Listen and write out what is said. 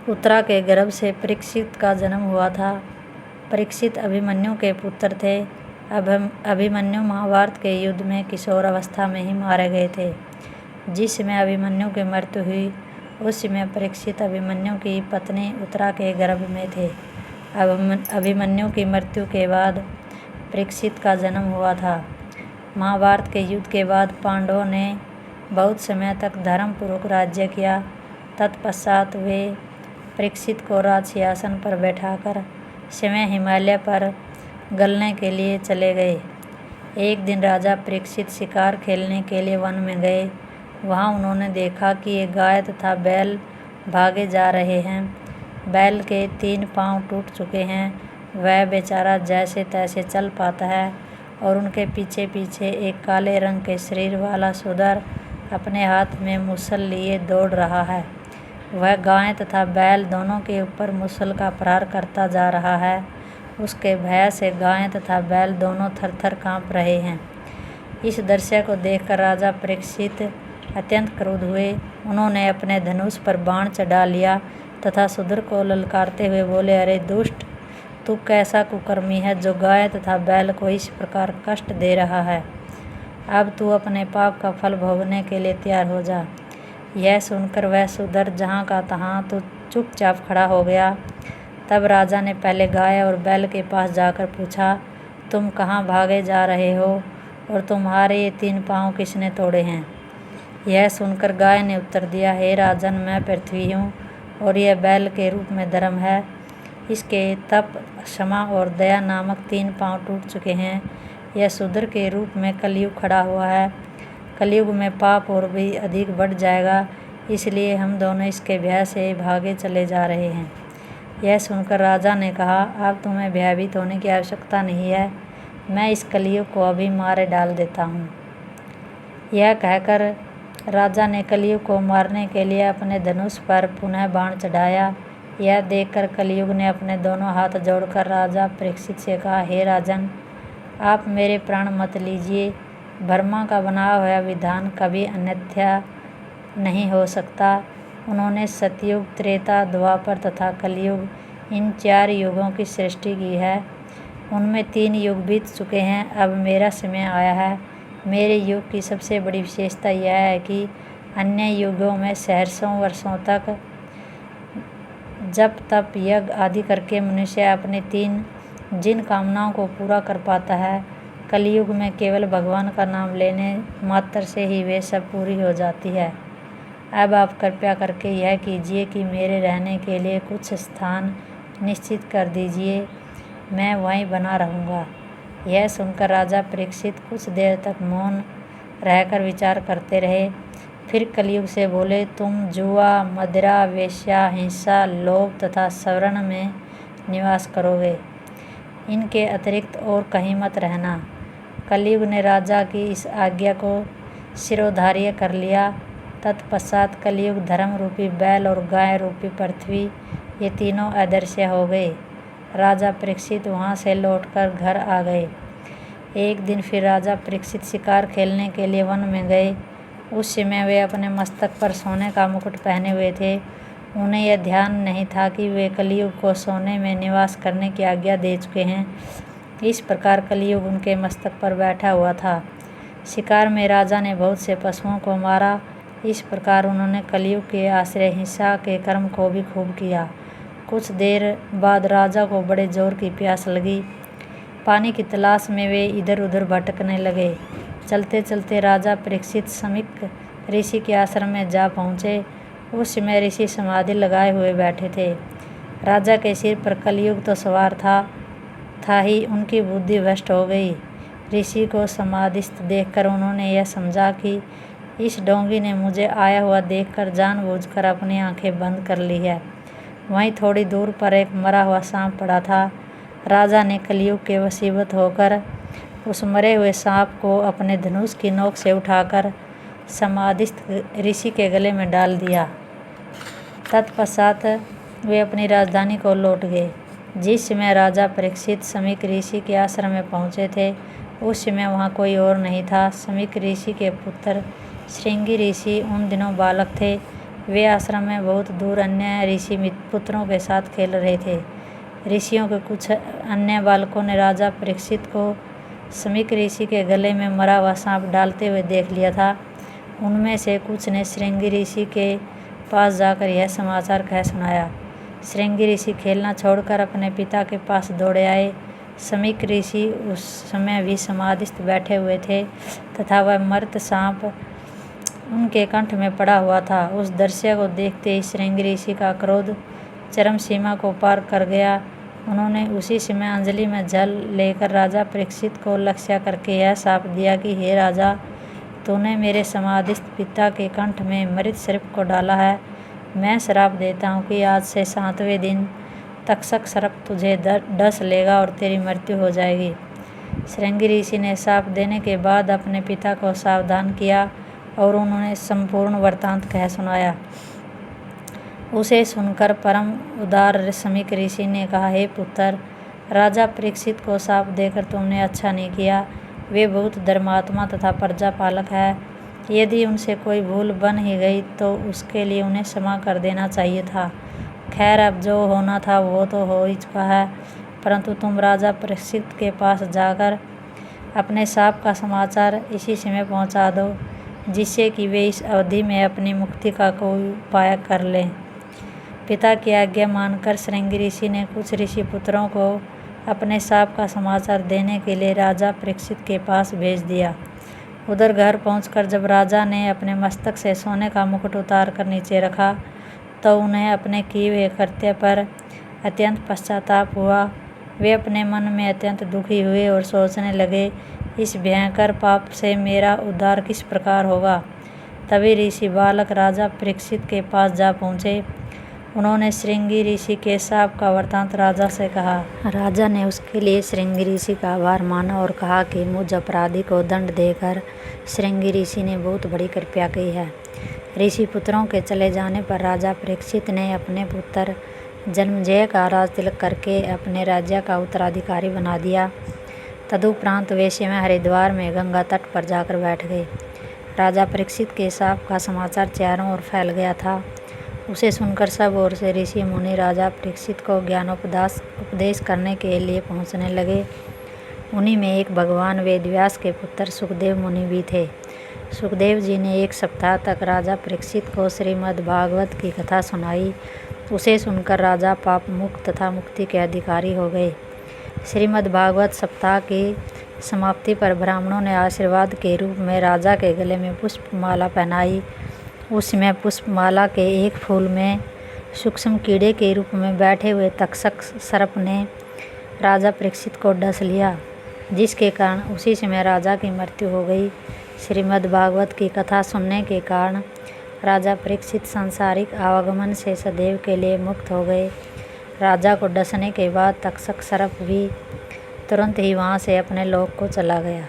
उत्तरा के गर्भ से परीक्षित का जन्म हुआ था। परीक्षित अभिमन्यु के पुत्र थे। अभिमन्यु महाभारत के युद्ध में किशोर अवस्था में ही मारे गए थे। जिस समय अभिमन्यु की मृत्यु हुई उस समय परीक्षित अभिमन्यु की पत्नी उत्तरा के गर्भ में थे। अभिमन्यु की मृत्यु के बाद परीक्षित का जन्म हुआ था। महाभारत के युद्ध के बाद पांडवों ने बहुत समय तक धर्मपूर्वक राज्य किया। तत्पश्चात वे परीक्षित को राजसिंहासन पर बैठाकर स्वयं हिमालय पर गलने के लिए चले गए। एक दिन राजा परीक्षित शिकार खेलने के लिए वन में गए। वहाँ उन्होंने देखा कि एक गाय तथा बैल भागे जा रहे हैं। बैल के 3 पांव टूट चुके हैं। वह बेचारा जैसे तैसे चल पाता है और उनके पीछे पीछे एक काले रंग के शरीर वाला शूद्र अपने हाथ में मूसल लिए दौड़ रहा है। वह गाय तथा बैल दोनों के ऊपर मूसल का प्रहार करता जा रहा है। उसके भय से गाय तथा बैल दोनों थर-थर काँप रहे हैं। इस दृश्य को देखकर राजा परीक्षित अत्यंत क्रुद्ध हुए। उन्होंने अपने धनुष पर बाण चढ़ा लिया तथा शूद्र को ललकारते हुए बोले, अरे दुष्ट, तू कैसा कुकर्मी है जो गाय तथा बैल को इस प्रकार कष्ट दे रहा है। अब तू अपने पाप का फल भोगने के लिए तैयार हो जा। यह सुनकर वह शूद्र जहाँ का तहाँ तो चुपचाप खड़ा हो गया। तब राजा ने पहले गाय और बैल के पास जाकर पूछा, तुम कहाँ भागे जा रहे हो और तुम्हारे ये 3 पाँव किसने तोड़े हैं। यह सुनकर गाय ने उत्तर दिया, हे राजन, मैं पृथ्वी हूँ और यह बैल के रूप में धर्म है। इसके तप, क्षमा और दया नामक 3 पाँव टूट चुके हैं। यह शूद्र के रूप में कलयुग खड़ा हुआ है। कलयुग में पाप और भी अधिक बढ़ जाएगा, इसलिए हम दोनों इसके भय से भागे चले जा रहे हैं। यह सुनकर राजा ने कहा, अब तुम्हें भयभीत होने की आवश्यकता नहीं है। मैं इस कलयुग को अभी मारे डाल देता हूँ। यह कहकर राजा ने कलयुग को मारने के लिए अपने धनुष पर पुनः बाण चढ़ाया। यह देखकर कलयुग ने अपने दोनों हाथ जोड़कर राजा परीक्षित से कहा, हे राजन, आप मेरे प्राण मत लीजिए। ब्रह्मा का बनाया हुआ विधान कभी अन्यथा नहीं हो सकता। उन्होंने सतयुग, त्रेता, द्वापर तथा कलयुग इन 4 युगों की सृष्टि की है। उनमें 3 युग बीत चुके हैं। अब मेरा समय आया है। मेरे युग की सबसे बड़ी विशेषता यह है कि अन्य युगों में सहस्रों वर्षों तक जप तप यज्ञ आदि करके मनुष्य अपने 3 जिन कामनाओं को पूरा कर पाता है, कलयुग में केवल भगवान का नाम लेने मात्र से ही वे सब पूरी हो जाती है। अब आप कृपया करके यह कीजिए कि मेरे रहने के लिए कुछ स्थान निश्चित कर दीजिए। मैं वहीं बना रहूँगा। यह सुनकर राजा परीक्षित कुछ देर तक मौन रहकर विचार करते रहे। फिर कलयुग से बोले, तुम जुआ, मदिरा, वेश्या, हिंसा, लोभ तथा स्वर्ण में निवास करोगे। इनके अतिरिक्त और कहीं मत रहना। कलयुग ने राजा की इस आज्ञा को शिरोधार्य कर लिया। तत्पश्चात कलयुग धर्म रूपी बैल और गाय रूपी पृथ्वी, ये तीनों अदृश्य हो गए। राजा परीक्षित वहाँ से लौटकर घर आ गए। एक दिन फिर राजा परीक्षित शिकार खेलने के लिए वन में गए। उस समय वे अपने मस्तक पर सोने का मुकुट पहने हुए थे। उन्हें यह ध्यान नहीं था कि वे कलयुग को सोने में निवास करने की आज्ञा दे चुके हैं। इस प्रकार कलयुग उनके मस्तक पर बैठा हुआ था। शिकार में राजा ने बहुत से पशुओं को मारा। इस प्रकार उन्होंने कलयुग के आश्रय हिंसा के कर्म को भी खूब किया। कुछ देर बाद राजा को बड़े जोर की प्यास लगी। पानी की तलाश में वे इधर उधर भटकने लगे। चलते चलते राजा परीक्षित समीक ऋषि के आश्रम में जा पहुँचे। उस समय ऋषि समाधि लगाए हुए बैठे थे। राजा के सिर पर कलयुग तो सवार था ही उनकी बुद्धि भ्रष्ट हो गई। ऋषि को समाधिस्थ देखकर उन्होंने यह समझा कि इस ढोंगी ने मुझे आया हुआ देखकर जानबूझकर अपनी आंखें बंद कर ली है। वहीं थोड़ी दूर पर एक मरा हुआ सांप पड़ा था। राजा ने कलयुग के वशीभूत होकर उस मरे हुए सांप को अपने धनुष की नोक से उठाकर समाधिस्थ ऋषि के गले में डाल दिया। तत्पश्चात वे अपनी राजधानी को लौट गए। जिस समय राजा परीक्षित समीक ऋषि के आश्रम में पहुँचे थे उस समय वहाँ कोई और नहीं था। समीक ऋषि के पुत्र श्रृंगी ऋषि उन दिनों बालक थे। वे आश्रम में बहुत दूर अन्य ऋषि पुत्रों के साथ खेल रहे थे। ऋषियों के कुछ अन्य बालकों ने राजा परीक्षित को शमीक ऋषि के गले में मरा हुआ सांप डालते हुए देख लिया था। उनमें से कुछ ने श्रृंगी ऋषि के पास जाकर यह समाचार कह सुनाया। श्रृंगी ऋषि खेलना छोड़कर अपने पिता के पास दौड़े आए। शमीक ऋषि उस समय भी समाधिस्थ बैठे हुए थे तथा वह मृत सांप उनके कंठ में पड़ा हुआ था। उस दृश्य को देखते ही श्रृंगी ऋषि का क्रोध चरम सीमा को पार कर गया। उन्होंने उसी समय अंजलि में जल लेकर राजा परीक्षित को लक्ष्य करके यह शाप दिया कि हे राजा, तूने मेरे समाधिस्थ पिता के कंठ में मृत सर्प को डाला है। मैं श्राप देता हूँ कि आज से 7वें दिन तक्षक सर्प तुझे डस लेगा और तेरी मृत्यु हो जाएगी। श्रृंगी ऋषि ने शाप देने के बाद अपने पिता को सावधान किया और उन्होंने संपूर्ण वृत्तांत कह सुनाया। उसे सुनकर परम उदार शमीक ऋषि ने कहा, हे पुत्र, राजा परीक्षित को शाप देकर तुमने अच्छा नहीं किया। वे बहुत धर्मात्मा तथा प्रजा पालक है। यदि उनसे कोई भूल बन ही गई तो उसके लिए उन्हें क्षमा कर देना चाहिए था। खैर, अब जो होना था वो तो हो ही चुका है, परंतु तुम राजा परीक्षित के पास जाकर अपने शाप का समाचार इसी समय पहुंचा दो, जिससे कि वे इस अवधि में अपनी मुक्ति का कोई उपाय कर लें। पिता की आज्ञा मानकर श्रृंगी ऋषि ने कुछ ऋषि पुत्रों को अपने शाप का समाचार देने के लिए राजा परीक्षित के पास भेज दिया। उधर घर पहुंचकर जब राजा ने अपने मस्तक से सोने का मुकुट उतार कर नीचे रखा तो उन्हें अपने किए हुए कृत्य पर अत्यंत पश्चाताप हुआ। वे अपने मन में अत्यंत दुखी हुए और सोचने लगे, इस भयंकर पाप से मेरा उद्धार किस प्रकार होगा। तभी ऋषि बालक राजा परीक्षित के पास जा पहुँचे। उन्होंने श्रृंगी ऋषि के शाप का वृत्तांत राजा से कहा। राजा ने उसके लिए श्रृंगी ऋषि का आभार माना और कहा कि मुझ अपराधी को दंड देकर श्रृंगी ऋषि ने बहुत बड़ी कृपा की है। ऋषि पुत्रों के चले जाने पर राजा परीक्षित ने अपने पुत्र जन्मेजय का राज तिलक करके अपने राज्य का उत्तराधिकारी बना दिया। तदुपरांत वे स्वयं हरिद्वार में गंगा तट पर जाकर बैठ गए। राजा परीक्षित के शाप का समाचार चारों ओर फैल गया था। उसे सुनकर सब ओर से ऋषि मुनि राजा परीक्षित को ज्ञानोपदेश करने के लिए पहुंचने लगे। उन्हीं में एक भगवान वेदव्यास के पुत्र सुखदेव मुनि भी थे। सुखदेव जी ने 1 सप्ताह तक राजा परीक्षित को श्रीमद् भागवत की कथा सुनाई। उसे सुनकर राजा पाप मुक्त तथा मुक्ति के अधिकारी हो गए। श्रीमद् भागवत सप्ताह की समाप्ति पर ब्राह्मणों ने आशीर्वाद के रूप में राजा के गले में पुष्पमाला पहनाई। उसमें पुष्पमाला के एक फूल में सूक्ष्म कीड़े के रूप में बैठे हुए तक्षक सर्प ने राजा परीक्षित को डस लिया, जिसके कारण उसी समय राजा की मृत्यु हो गई। श्रीमद् भागवत की कथा सुनने के कारण राजा परीक्षित सांसारिक आवागमन से सदैव के लिए मुक्त हो गए। राजा को डसने के बाद तक्षक सर्प भी तुरंत ही वहाँ से अपने लोक को चला गया।